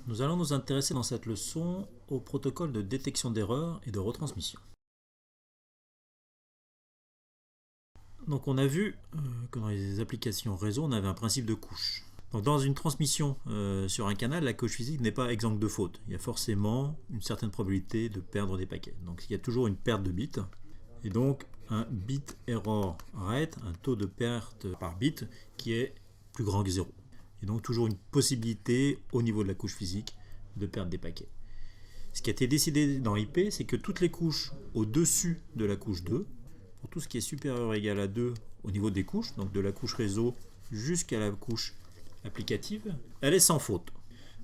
Nous allons nous intéresser dans cette leçon au protocole de détection d'erreurs et de retransmission. Donc on a vu que dans les applications réseau, on avait un principe de couche. Donc dans une transmission sur un canal, la couche physique n'est pas exempte de faute. Il y a forcément une certaine probabilité de perdre des paquets. Donc il y a toujours une perte de bits. Et donc un bit error rate, un taux de perte par bit qui est plus grand que 0. Et donc toujours une possibilité au niveau de la couche physique de perdre des paquets. Ce qui a été décidé dans IP, c'est que toutes les couches au-dessus de la couche 2, pour tout ce qui est supérieur ou égal à 2 au niveau des couches, donc de la couche réseau jusqu'à la couche applicative, elle est sans faute.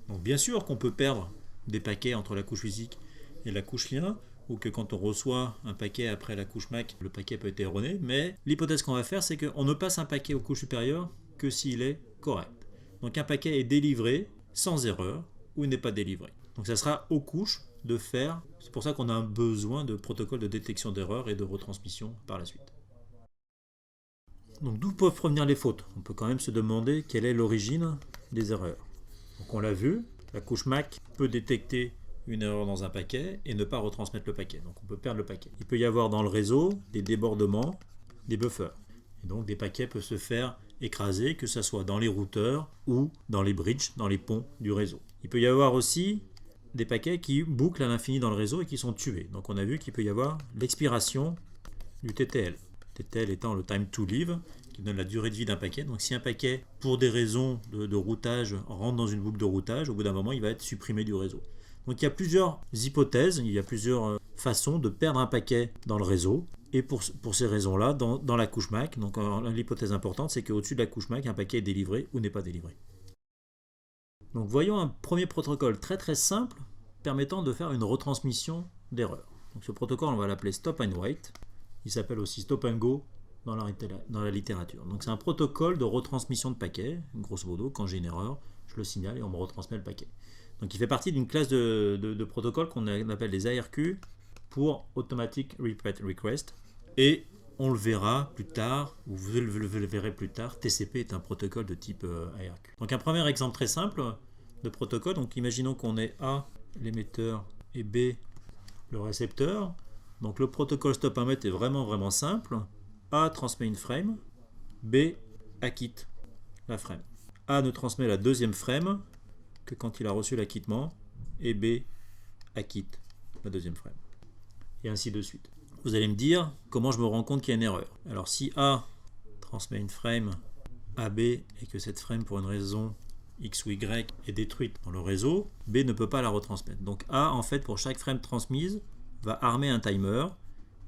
Donc bien sûr qu'on peut perdre des paquets entre la couche physique et la couche lien, ou que quand on reçoit un paquet après la couche MAC, le paquet peut être erroné, mais l'hypothèse qu'on va faire, c'est qu'on ne passe un paquet aux couches supérieures que s'il est correct. Donc un paquet est délivré sans erreur ou n'est pas délivré. Donc ça sera aux couches de faire, c'est pour ça qu'on a un besoin de protocole de détection d'erreurs et de retransmission par la suite. Donc d'où peuvent provenir les fautes? On peut quand même se demander quelle est l'origine des erreurs. Donc on l'a vu, la couche MAC peut détecter une erreur dans un paquet et ne pas retransmettre le paquet. Donc on peut perdre le paquet. Il peut y avoir dans le réseau des débordements, des buffers. Et donc des paquets peuvent se faire écraser, que ce soit dans les routeurs ou dans les bridges, dans les ponts du réseau. Il peut y avoir aussi des paquets qui bouclent à l'infini dans le réseau et qui sont tués. Donc on a vu qu'il peut y avoir l'expiration du TTL. TTL étant le time to live, qui donne la durée de vie d'un paquet. Donc si un paquet, pour des raisons de routage, rentre dans une boucle de routage, au bout d'un moment, il va être supprimé du réseau. Donc il y a plusieurs hypothèses, il y a plusieurs façons de perdre un paquet dans le réseau. Et pour ces raisons-là, dans la couche MAC, donc l'hypothèse importante, c'est qu'au-dessus de la couche MAC, un paquet est délivré ou n'est pas délivré. Donc voyons un premier protocole très très simple permettant de faire une retransmission d'erreur. Donc ce protocole, on va l'appeler Stop and Wait. Il s'appelle aussi Stop and Go dans la littérature. Donc c'est un protocole de retransmission de paquets. Grosso modo, quand j'ai une erreur, je le signale et on me retransmet le paquet. Donc il fait partie d'une classe de protocoles qu'on appelle les ARQ pour Automatic Repeat Request. Et on le verra plus tard, ou vous le verrez plus tard, TCP est un protocole de type ARQ. Donc un premier exemple très simple de protocole, donc imaginons qu'on ait A, l'émetteur, et B, le récepteur. Donc le protocole Stop and Wait est vraiment simple. A transmet une frame, B acquitte la frame. A ne transmet la deuxième frame que quand il a reçu l'acquittement, et B acquitte la deuxième frame. Et ainsi de suite. Vous allez me dire comment je me rends compte qu'il y a une erreur. Alors si A transmet une frame à B et que cette frame pour une raison X ou Y est détruite dans le réseau, B ne peut pas la retransmettre. Donc A en fait pour chaque frame transmise va armer un timer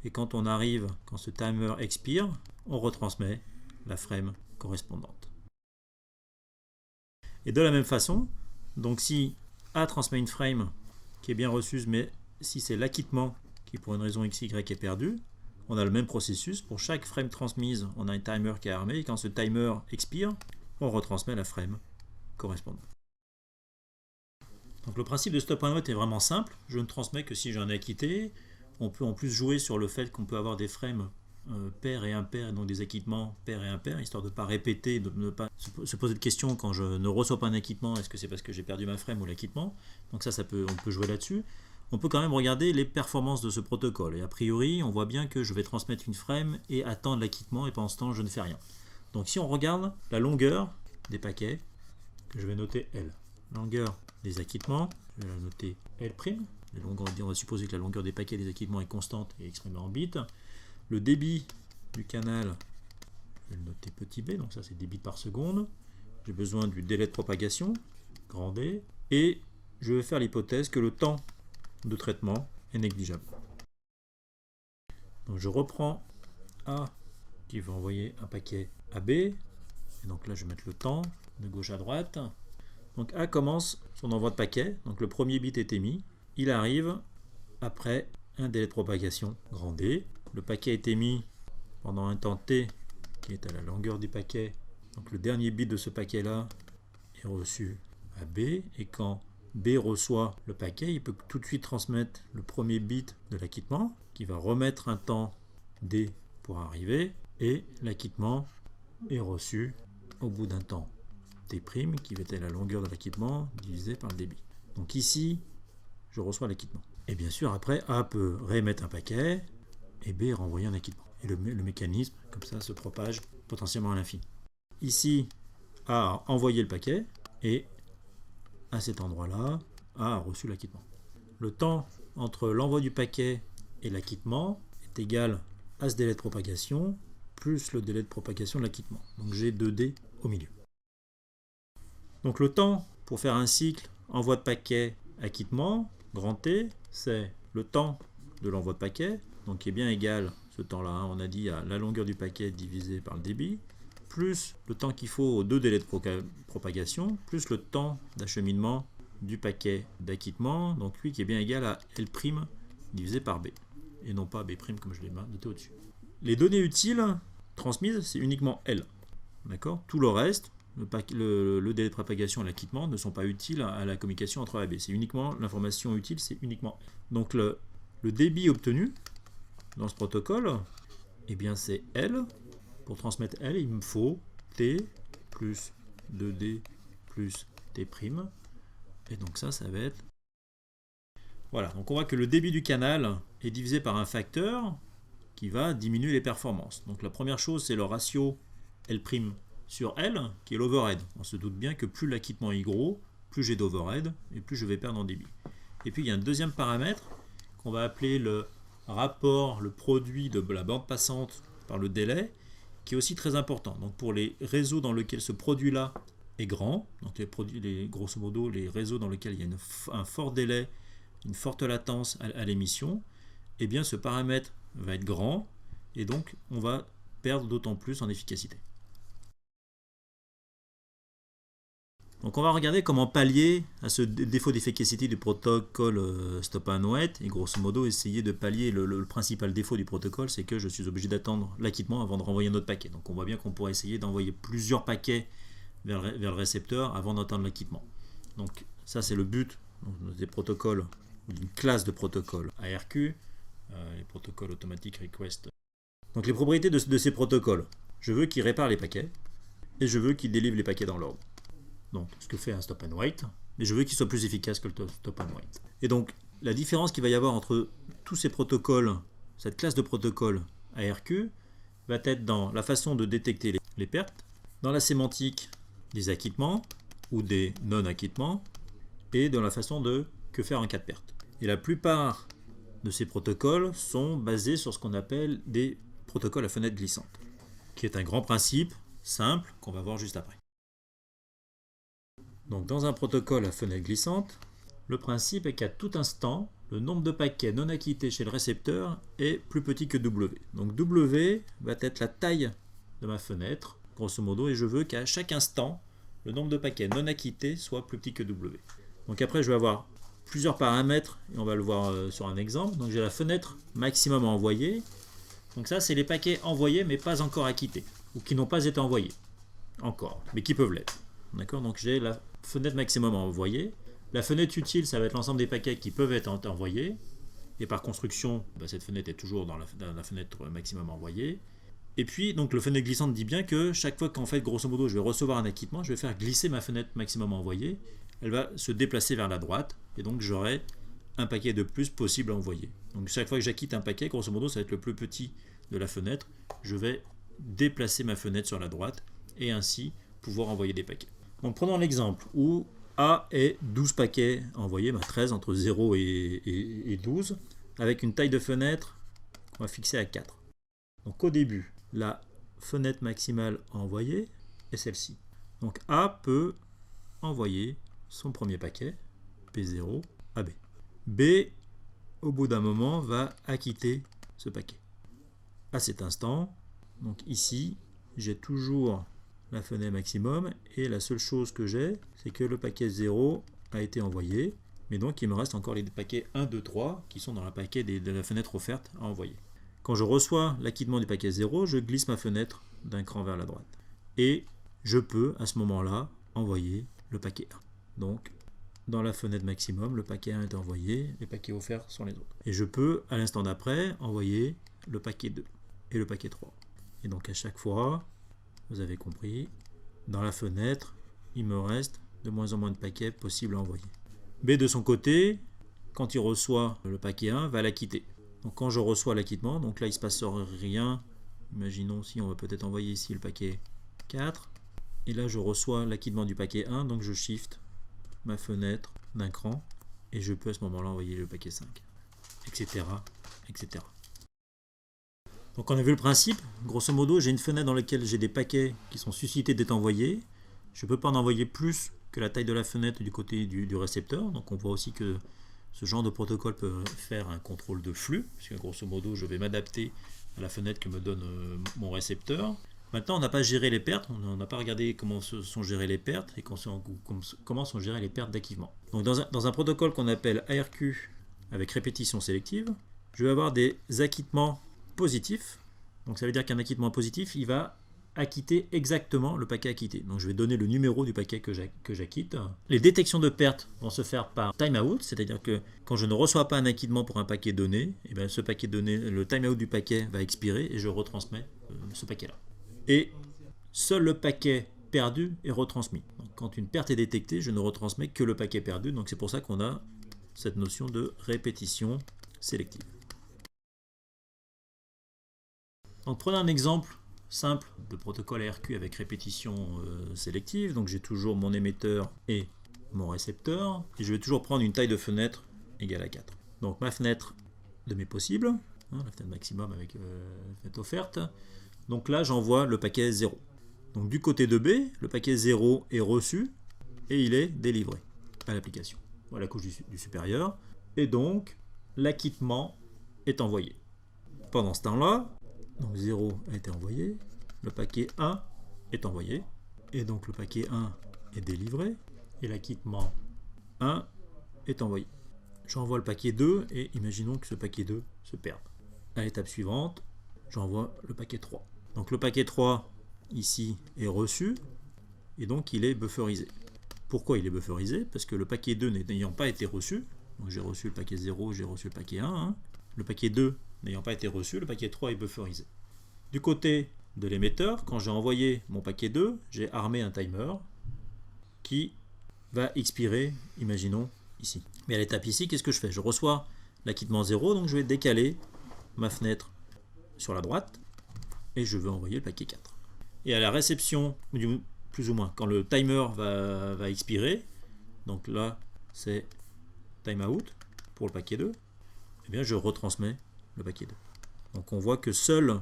et quand ce timer expire, on retransmet la frame correspondante. Et de la même façon, donc si A transmet une frame qui est bien reçue, mais si c'est l'acquittement qui pour une raison XY est perdu, on a le même processus. Pour chaque frame transmise, on a un timer qui est armé, et quand ce timer expire, on retransmet la frame correspondante. Donc le principe de Stop and Wait est vraiment simple. Je ne transmets que si j'en ai acquitté. On peut en plus jouer sur le fait qu'on peut avoir des frames pairs et impairs, et donc des acquittements pairs et impairs, histoire de ne pas répéter, de ne pas se poser de questions quand je ne reçois pas un acquittement, est-ce que c'est parce que j'ai perdu ma frame ou l'acquittement. Donc on peut jouer là-dessus. On peut quand même regarder les performances de ce protocole. Et a priori, on voit bien que je vais transmettre une frame et attendre l'acquittement, et pendant ce temps, je ne fais rien. Donc si on regarde la longueur des paquets, que je vais noter L. Longueur des acquittements, je vais la noter L'. On va supposer que la longueur des paquets des acquittements est constante et exprimée en bits. Le débit du canal, je vais le noter petit b, donc ça c'est débit par seconde. J'ai besoin du délai de propagation, grand D. Et je vais faire l'hypothèse que le temps de traitement est négligeable. Donc je reprends A qui va envoyer un paquet à B. Et donc là je vais mettre le temps de gauche à droite. Donc A commence son envoi de paquet. Donc le premier bit est émis. Il arrive après un délai de propagation grand D. Le paquet est émis pendant un temps T qui est à la longueur du paquet. Donc le dernier bit de ce paquet là est reçu à B. Et quand B reçoit le paquet, il peut tout de suite transmettre le premier bit de l'acquittement qui va remettre un temps D pour arriver et l'acquittement est reçu au bout d'un temps T' qui va être la longueur de l'acquittement divisé par le débit. Donc ici, je reçois l'acquittement. Et bien sûr, après, A peut réémettre un paquet et B renvoyer un acquittement. Et le mécanisme, comme ça, se propage potentiellement à l'infini. Ici, A a envoyé le paquet et à cet endroit-là, A a reçu l'acquittement. Le temps entre l'envoi du paquet et l'acquittement est égal à ce délai de propagation plus le délai de propagation de l'acquittement. Donc j'ai 2D au milieu. Donc le temps pour faire un cycle envoi de paquet acquittement, grand T, c'est le temps de l'envoi de paquet, donc qui est bien égal, ce temps-là, hein, on a dit à la longueur du paquet divisé par le débit, plus le temps qu'il faut aux deux délais de propagation, plus le temps d'acheminement du paquet d'acquittement, donc lui qui est bien égal à L' divisé par B, et non pas B' comme je l'ai noté au-dessus. Les données utiles transmises, c'est uniquement L. D'accord ? Tout le reste, le délai de propagation et l'acquittement ne sont pas utiles à la communication entre A et B. C'est uniquement l'information utile, c'est uniquement L. Donc le débit obtenu dans ce protocole, eh bien c'est L. Pour transmettre L, il me faut T plus 2D plus T'. Et donc ça va être... Voilà, donc on voit que le débit du canal est divisé par un facteur qui va diminuer les performances. Donc la première chose, c'est le ratio L' sur L, qui est l'overhead. On se doute bien que plus l'acquittement est gros, plus j'ai d'overhead, et plus je vais perdre en débit. Et puis il y a un deuxième paramètre qu'on va appeler le rapport, le produit de la bande passante par le délai, qui est aussi très important. Donc pour les réseaux dans lesquels ce produit-là est grand, donc grosso modo les réseaux dans lesquels il y a un fort délai, une forte latence à l'émission, eh bien ce paramètre va être grand, et donc on va perdre d'autant plus en efficacité. Donc on va regarder comment pallier à ce défaut d'efficacité du protocole stop and wait, et grosso modo essayer de pallier le principal défaut du protocole, c'est que je suis obligé d'attendre l'acquittement avant de renvoyer un autre paquet. Donc on voit bien qu'on pourrait essayer d'envoyer plusieurs paquets vers le récepteur avant d'attendre l'acquittement. Donc ça c'est le but des protocoles, d'une classe de protocoles ARQ, les protocoles Automatic Request. Donc les propriétés de ces protocoles, je veux qu'ils réparent les paquets, et je veux qu'ils délivrent les paquets dans l'ordre. Donc, ce que fait un stop and wait, mais je veux qu'il soit plus efficace que le stop and wait. Et donc, la différence qu'il va y avoir entre tous ces protocoles, cette classe de protocoles ARQ, va être dans la façon de détecter les pertes, dans la sémantique des acquittements ou des non-acquittements, et dans la façon de que faire en cas de perte. Et la plupart de ces protocoles sont basés sur ce qu'on appelle des protocoles à fenêtre glissante, qui est un grand principe simple qu'on va voir juste après. Donc dans un protocole à fenêtre glissante, le principe est qu'à tout instant, le nombre de paquets non acquittés chez le récepteur est plus petit que W. Donc W va être la taille de ma fenêtre, grosso modo, et je veux qu'à chaque instant, le nombre de paquets non acquittés soit plus petit que W. Donc après, je vais avoir plusieurs paramètres, et on va le voir sur un exemple. Donc j'ai la fenêtre maximum à envoyer. Donc ça, c'est les paquets envoyés mais pas encore acquittés, ou qui n'ont pas été envoyés encore, mais qui peuvent l'être. D'accord ? Donc j'ai la fenêtre maximum à envoyer. La fenêtre utile, ça va être l'ensemble des paquets qui peuvent être envoyés. Et par construction, cette fenêtre est toujours dans la fenêtre maximum envoyée. Et puis, donc le fenêtre glissante dit bien que chaque fois qu'en fait, grosso modo, je vais recevoir un acquittement, je vais faire glisser ma fenêtre maximum envoyée. Elle va se déplacer vers la droite. Et donc j'aurai un paquet de plus possible à envoyer. Donc chaque fois que j'acquitte un paquet, grosso modo, ça va être le plus petit de la fenêtre. Je vais déplacer ma fenêtre sur la droite et ainsi pouvoir envoyer des paquets. Donc prenons l'exemple où A est 12 paquets envoyés, 13 entre 0 et 12, avec une taille de fenêtre qu'on va fixer à 4. Donc au début, la fenêtre maximale à envoyer est celle-ci. Donc A peut envoyer son premier paquet, P0, à B. B, au bout d'un moment, va acquitter ce paquet. À cet instant, donc ici, j'ai toujours la fenêtre maximum, et la seule chose que j'ai, c'est que le paquet 0 a été envoyé, mais donc il me reste encore les paquets 1, 2, 3 qui sont dans le paquet de la fenêtre offerte à envoyer. Quand je reçois l'acquittement du paquet 0, je glisse ma fenêtre d'un cran vers la droite. Et je peux, à ce moment-là, envoyer le paquet 1. Donc, dans la fenêtre maximum, le paquet 1 est envoyé, les paquets offerts sont les autres. Et je peux, à l'instant d'après, envoyer le paquet 2 et le paquet 3. Et donc à chaque fois, vous avez compris, dans la fenêtre, il me reste de moins en moins de paquets possibles à envoyer. B de son côté, quand il reçoit le paquet 1, va l'acquitter. Donc quand je reçois l'acquittement, donc là il ne se passe rien. Imaginons si on va peut-être envoyer ici le paquet 4. Et là je reçois l'acquittement du paquet 1, donc je shift ma fenêtre d'un cran. Et je peux à ce moment-là envoyer le paquet 5, etc., etc. Donc on a vu le principe. Grosso modo, j'ai une fenêtre dans laquelle j'ai des paquets qui sont suscités d'être envoyés. Je ne peux pas en envoyer plus que la taille de la fenêtre du côté du récepteur. Donc on voit aussi que ce genre de protocole peut faire un contrôle de flux, puisque grosso modo, je vais m'adapter à la fenêtre que me donne mon récepteur. Maintenant, on n'a pas géré les pertes, on n'a pas regardé comment sont gérées les pertes et comment sont gérées les pertes d'acquittement. Donc dans un protocole qu'on appelle ARQ avec répétition sélective, je vais avoir des acquittements positifs. Donc ça veut dire qu'un acquittement positif, il va acquitter exactement le paquet acquitté. Donc je vais donner le numéro du paquet que j'acquitte. Les détections de pertes vont se faire par timeout, c'est-à-dire que quand je ne reçois pas un acquittement pour un paquet donné, et bien ce paquet donné, le timeout du paquet va expirer et je retransmets ce paquet-là. Et seul le paquet perdu est retransmis. Donc, quand une perte est détectée, je ne retransmets que le paquet perdu. Donc c'est pour ça qu'on a cette notion de répétition sélective. Donc prenons un exemple simple de protocole ARQ avec répétition sélective. Donc j'ai toujours mon émetteur et mon récepteur. Et je vais toujours prendre une taille de fenêtre égale à 4. Donc ma fenêtre de mes possibles, la fenêtre maximum avec la fenêtre offerte. Donc là, j'envoie le paquet 0. Donc du côté de B, le paquet 0 est reçu et il est délivré à l'application. Voilà la couche du supérieur. Et donc, l'acquittement est envoyé. Pendant ce temps-là, donc 0 a été envoyé, le paquet 1 est envoyé, et donc le paquet 1 est délivré, et l'acquittement 1 est envoyé. J'envoie le paquet 2, et imaginons que ce paquet 2 se perde. À l'étape suivante, j'envoie le paquet 3. Donc le paquet 3, ici, est reçu, et donc il est bufferisé. Pourquoi il est bufferisé? Parce que le paquet 2 n'ayant pas été reçu, donc j'ai reçu le paquet 0, j'ai reçu le paquet 1, le paquet 2 n'ayant pas été reçu, le paquet 3 est bufferisé. Du côté de l'émetteur, quand j'ai envoyé mon paquet 2, j'ai armé un timer qui va expirer, imaginons, ici. Mais à l'étape ici, qu'est-ce que je fais? Je reçois l'acquittement 0, donc je vais décaler ma fenêtre sur la droite, et je veux envoyer le paquet 4. Et à la réception, plus ou moins, quand le timer va expirer, donc là c'est timeout pour le paquet 2, eh bien je retransmets le paquet 2. Donc on voit que seul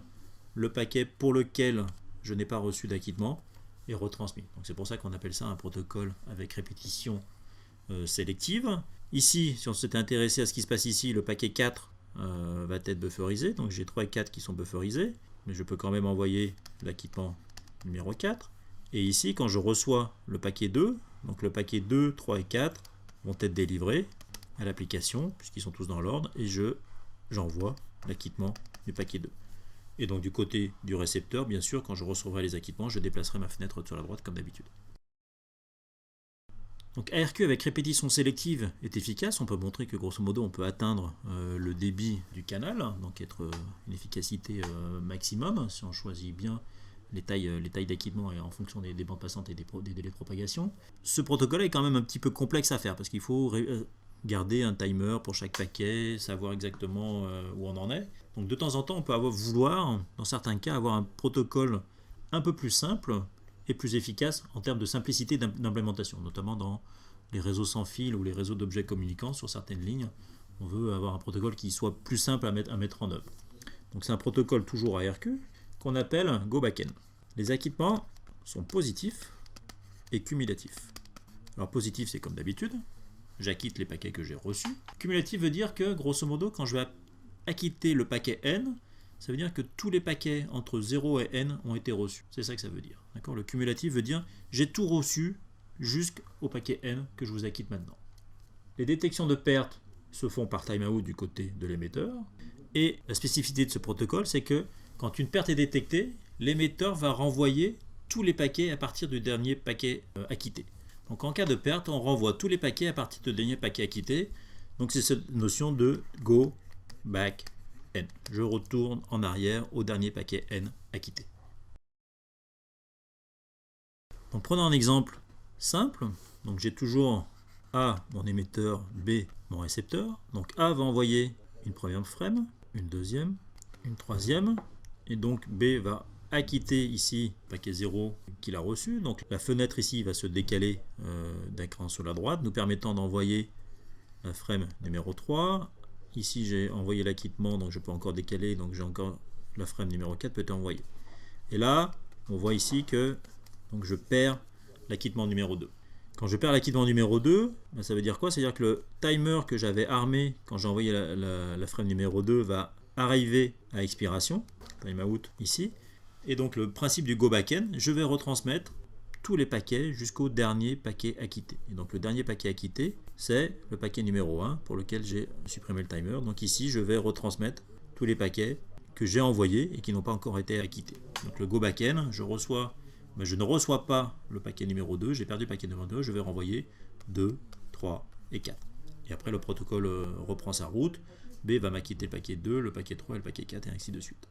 le paquet pour lequel je n'ai pas reçu d'acquittement est retransmis. Donc c'est pour ça qu'on appelle ça un protocole avec répétition sélective. Ici, si on s'était intéressé à ce qui se passe ici, le paquet 4 va être bufferisé. Donc j'ai 3 et 4 qui sont bufferisés, mais je peux quand même envoyer l'acquittement numéro 4. Et ici, quand je reçois le paquet 2, donc le paquet 2, 3 et 4 vont être délivrés à l'application, puisqu'ils sont tous dans l'ordre, et j'envoie l'acquittement du paquet 2. Et donc du côté du récepteur, bien sûr, quand je recevrai les acquittements, je déplacerai ma fenêtre sur la droite comme d'habitude. Donc ARQ avec répétition sélective est efficace. On peut montrer que grosso modo on peut atteindre le débit du canal, donc être une efficacité maximum si on choisit bien les tailles d'acquittement et en fonction des bandes passantes et des délais de propagation. Ce protocole est quand même un petit peu complexe à faire parce qu'il faut garder un timer pour chaque paquet, savoir exactement où on en est. Donc de temps en temps on peut vouloir, dans certains cas, avoir un protocole un peu plus simple et plus efficace en termes de simplicité d'implémentation, notamment dans les réseaux sans fil ou les réseaux d'objets communicants sur certaines lignes. On veut avoir un protocole qui soit plus simple à mettre en œuvre. Donc c'est un protocole toujours ARQ qu'on appelle GoBackN. Les acquittements sont positifs et cumulatifs. Alors positif, c'est comme d'habitude, j'acquitte les paquets que j'ai reçus. Cumulatif veut dire que, grosso modo, quand je vais acquitter le paquet n, ça veut dire que tous les paquets entre 0 et n ont été reçus. C'est ça que ça veut dire. Le cumulatif veut dire j'ai tout reçu jusqu'au paquet n que je vous acquitte maintenant. Les détections de pertes se font par timeout du côté de l'émetteur. Et la spécificité de ce protocole, c'est que quand une perte est détectée, l'émetteur va renvoyer tous les paquets à partir du dernier paquet acquitté. Donc en cas de perte, on renvoie tous les paquets à partir du dernier paquet acquitté. Donc c'est cette notion de go back n. Je retourne en arrière au dernier paquet n acquitté. Donc prenons un exemple simple. Donc j'ai toujours A, mon émetteur, B, mon récepteur. Donc A va envoyer une première frame, une deuxième, une troisième, et donc B va acquitter ici paquet 0 qu'il a reçu. Donc la fenêtre ici va se décaler d'un cran sur la droite, nous permettant d'envoyer la frame numéro 3. Ici j'ai envoyé l'acquittement, donc je peux encore décaler, donc j'ai encore la frame numéro 4 peut être envoyée. Et là, on voit ici que donc je perds l'acquittement numéro 2. Quand je perds l'acquittement numéro 2, ben ça veut dire quoi? C'est-à-dire que le timer que j'avais armé quand j'ai envoyé la frame numéro 2 va arriver à expiration, timeout ici. Et donc le principe du go backend, je vais retransmettre tous les paquets jusqu'au dernier paquet acquitté. Et donc le dernier paquet acquitté, c'est le paquet numéro 1 pour lequel j'ai supprimé le timer. Donc ici, je vais retransmettre tous les paquets que j'ai envoyés et qui n'ont pas encore été acquittés. Donc le go backend, je ne reçois pas le paquet numéro 2, j'ai perdu le paquet numéro 2, je vais renvoyer 2, 3 et 4. Et après le protocole reprend sa route, B va m'acquitter le paquet 2, le paquet 3 et le paquet 4 et ainsi de suite.